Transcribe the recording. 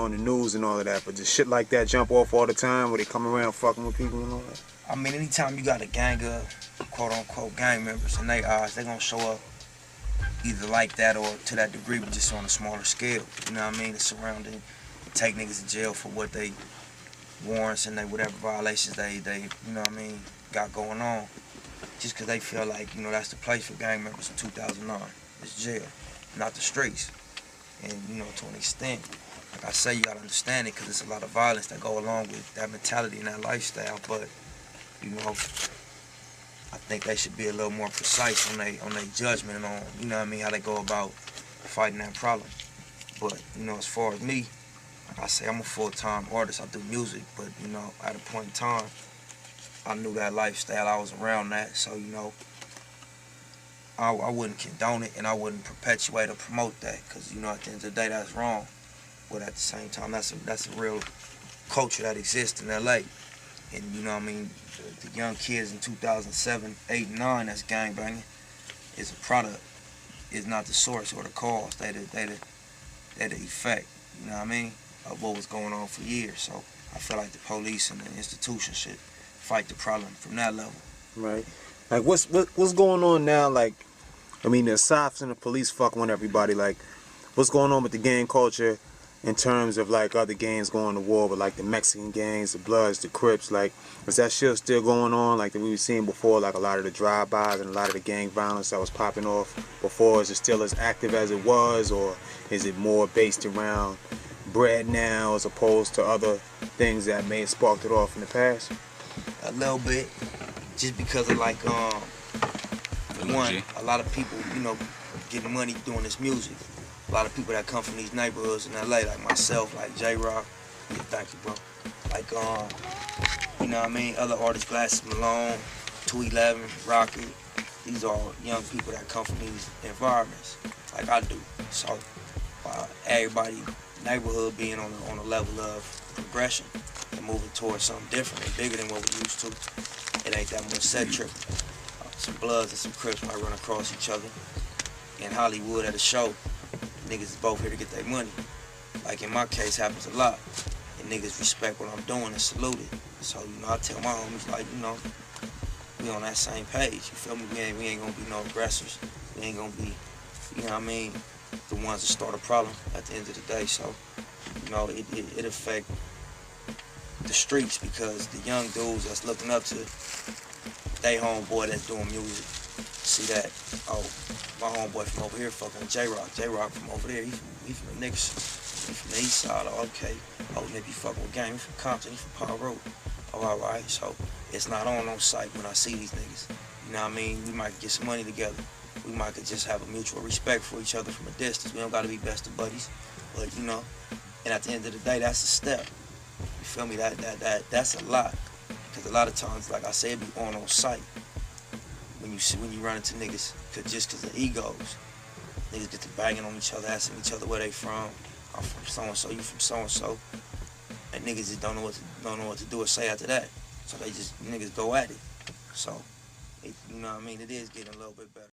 on the news and all of that, but does shit like that jump off all the time where they come around fucking with people and all that? I mean, anytime you got a gang of quote-unquote gang members in their eyes, they're gonna show up either like that or to that degree, but just on a smaller scale. You know what I mean? The surrounding, take niggas to jail for what they warrants and they whatever violations they you know what I mean, got going on. Just because they feel like, you know, that's the place for gang members in 2009. It's jail, not the streets. And, you know, to an extent, like I say, you gotta understand it because there's a lot of violence that go along with that mentality and that lifestyle. But, you know, I think they should be a little more precise on their judgment on, you know what I mean, how they go about fighting that problem. But, you know, as far as me, like I say, I'm a full-time artist. I do music, but, you know, at a point in time, I knew that lifestyle. I was around that, so, you know, I wouldn't condone it and I wouldn't perpetuate or promote that because, you know, at the end of the day, that's wrong. But at the same time, that's a real culture that exists in L.A. And, you know what I mean, the young kids in 2007, 8, and 9 that's gangbanging is a product, is not the source or the cause. They the effect, you know what I mean, of what was going on for years. So I feel like the police and the institution should fight the problem from that level. Right. Like, what's going on now? Like, I mean, aside from the police fucking with everybody, like, what's going on with the gang culture in terms of, like, other gangs going to war with, like, the Mexican gangs, the Bloods, the Crips? Like, is that shit still going on, like, that we were seeing before, like, a lot of the drive-bys and a lot of the gang violence that was popping off before? Is it still as active as it was, or is it more based around bread now as opposed to other things that may have sparked it off in the past? A little bit, just because of, like, one, a lot of people, you know, getting money doing this music. A lot of people that come from these neighborhoods in LA, like myself, like J-Rock, yeah, thank you, bro. Like, you know what I mean, other artists, Glasses Malone, 211, Rocky. These are young people that come from these environments, like I do. So, everybody, neighborhood being on a level of progression and moving towards something different and bigger than what we used to. It ain't that much set tripping. Some Bloods and some Crips might run across each other in Hollywood at a show. Niggas is both here to get their money. Like in my case, happens a lot. And niggas respect what I'm doing and salute it. So, you know, I tell my homies, like, you know, we on that same page. You feel me? We ain't gonna be no aggressors. We ain't gonna be, you know what I mean, the ones that start a problem at the end of the day. So, you know, it affect the streets because the young dudes that's looking up to they homeboy that's doing music see that, oh, my homeboy from over here fucking with J-Rock. J-Rock from over there, he from the Knicks. He from the east side. Oh, okay. Oh, Nip, he fucking with gang. He from Compton. He from Palm Road. Oh, all right. So it's not on site when I see these niggas. You know what I mean? We might get some money together. We might could just have a mutual respect for each other from a distance. We don't got to be best of buddies. But, you know, and at the end of the day, that's a step. You feel me? That's a lot. Because a lot of times, like I said, it be on site. When you run into niggas, just cause of egos, niggas get to banging on each other, asking each other where they from. I'm from so and so, you from so and so, and niggas just don't know what to do or say after that. So they just niggas go at it. So, you know what I mean? It is getting a little bit better.